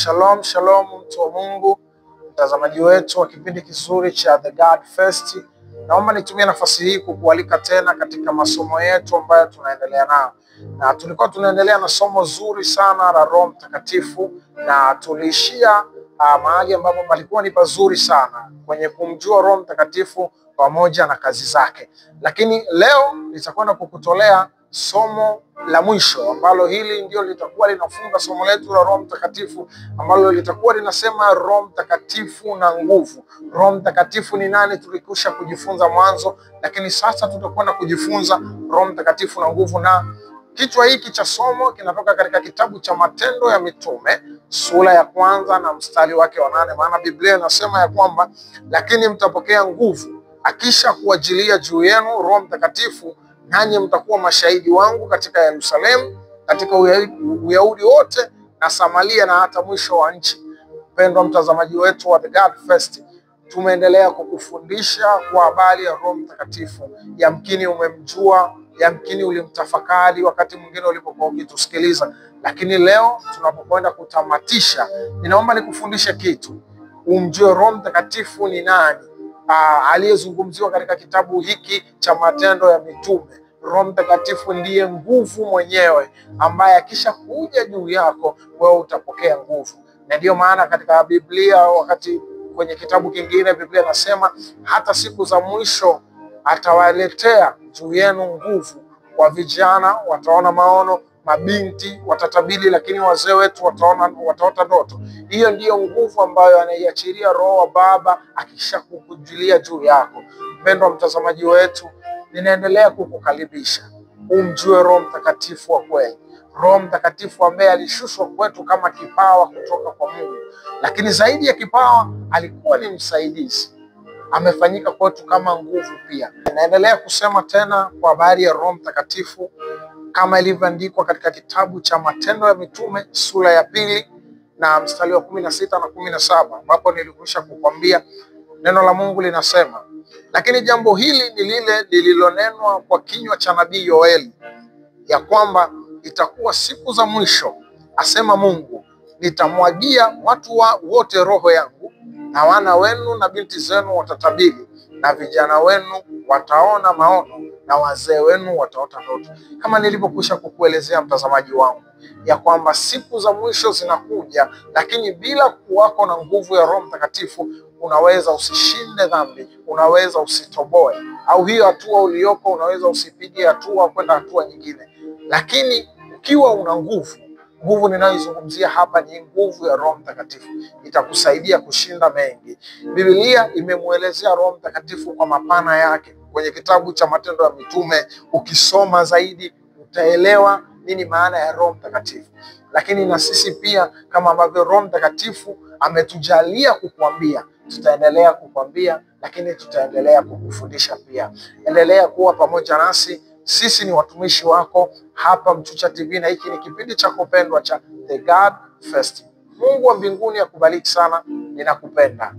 Shalom, shalom mtu wa Mungu, mtazamaji wetu wa kipindi kizuri cha The God First. Naomba nitumie nafasi hii kukualika tena katika masomo yetu ambayo tunaendelea nayo. Na tulikuwa tunaendelea na somo zuri sana la Roho Mtakatifu na tuliishia mahali ambapo palikuwa ni pazuri sana kwenye kumjua Roho Mtakatifu pamoja na kazi zake. Lakini leo nitakwenda kukutolea somo la mwisho ambalo hili ndio litakuwa linafunga somo letu la Roho Mtakatifu, ambalo litakuwa linasema Roho Mtakatifu na nguvu. Roho Mtakatifu ni nani? Tulikusha kujifunza mwanzo, lakini sasa tutakwenda kujifunza Roho Mtakatifu na nguvu. Na kichwa hiki cha somo kinatoka katika kitabu cha Matendo ya Mitume sura ya 1 na mstari wake wa 8. Maana Biblia inasema ya kwamba lakini mtapokea nguvu akisha kuajilia juu yenu Roho Mtakatifu, nanyi mtakuwa mashahidi wangu katika Yerusalemu, katika Uyahudi wote na Samaria na hata mwisho wa nchi. Mpendwa mtazamaji wetu wa The God First, tumeendelea kukufundisha kwa habari ya Roho Mtakatifu. Yamkini umemjua, yamkini ulimtafakari wakati mwingine ulipokuwa ukitusikiliza, lakini leo tunapokwenda kutamatisha, ninaomba nikufundishe kitu. Umjue Roho Mtakatifu ni nani aliyezungumziwa katika kitabu hiki cha Matendo ya Mitume. Roho Mtakatifu ndiye nguvu mwenyewe ambaye akisha kuja juu yako wewe utapokea nguvu. Na ndiyo maana katika Biblia, wakati kwenye kitabu kingine Biblia inasema hata siku za mwisho atawaletea juu yenu nguvu. Kwa vijana wataona maono, mabinti watatabiri, lakini wazee wetu wataota ndoto. Hiyo ndiyo nguvu ambayo anaiachilia Roho wa Baba akisha kukujilia juu yako. Mpendwa mtazamaji wetu, ninaendelea kukukaribisha umjue Roho Mtakatifu wa kweli. Roho Mtakatifu ambaye alishushwa kwetu kama kipawa kutoka kwa Mungu, lakini zaidi ya kipawa alikuwa ni msaidizi. Amefanyika kwetu kama nguvu pia. Naendelea kusema tena kwa habari ya Roho Mtakatifu kama ilivyoandikwa katika kitabu cha Matendo ya Mitume sura ya 2 na mstari wa 16 na 17, ambapo nilikwisha kukwambia neno la Mungu linasema, lakini jambo hili ni lile lililonenwa kwa kinywa cha nabii Yoeli, ya kwamba itakuwa siku za mwisho, asema Mungu, nitamwagia watu wote roho yangu, na wana wenu na binti zenu watatabiri, na vijana wenu wataona maono, na wazee wenu wataota ndoto. Kama nilivyokwisha kukuelezea mtazamaji wangu, ya kwamba siku za mwisho zinakuja, lakini bila kuwako na nguvu ya Roho Mtakatifu unaweza usishinde dhambi, unaweza usitoboe, au hiyo hatua uliyoko unaweza usipige hatua kwenda hatua nyingine. Lakini ukiwa una nguvu, nguvu ninayoizungumzia hapa ni nguvu ya Roho Mtakatifu, itakusaidia kushinda mengi. Biblia imemuelezea Roho Mtakatifu kwa mapana yake kwenye kitabu cha Matendo ya Mitume. Ukisoma zaidi utaelewa nini maana ya Roho Mtakatifu. Lakini na sisi pia, kama ambavyo Roho Mtakatifu ametujalia kukuambia, tutaendelea kukwambia, lakini tutaendelea kukufundisha pia. Endelea kuwa pamoja nasi. Sisi ni watumishi wako hapa Mchucha TV, na hiki ni kipindi chako pendwa cha The God First. Mungu wa mbinguni akubariki sana, ninakupenda.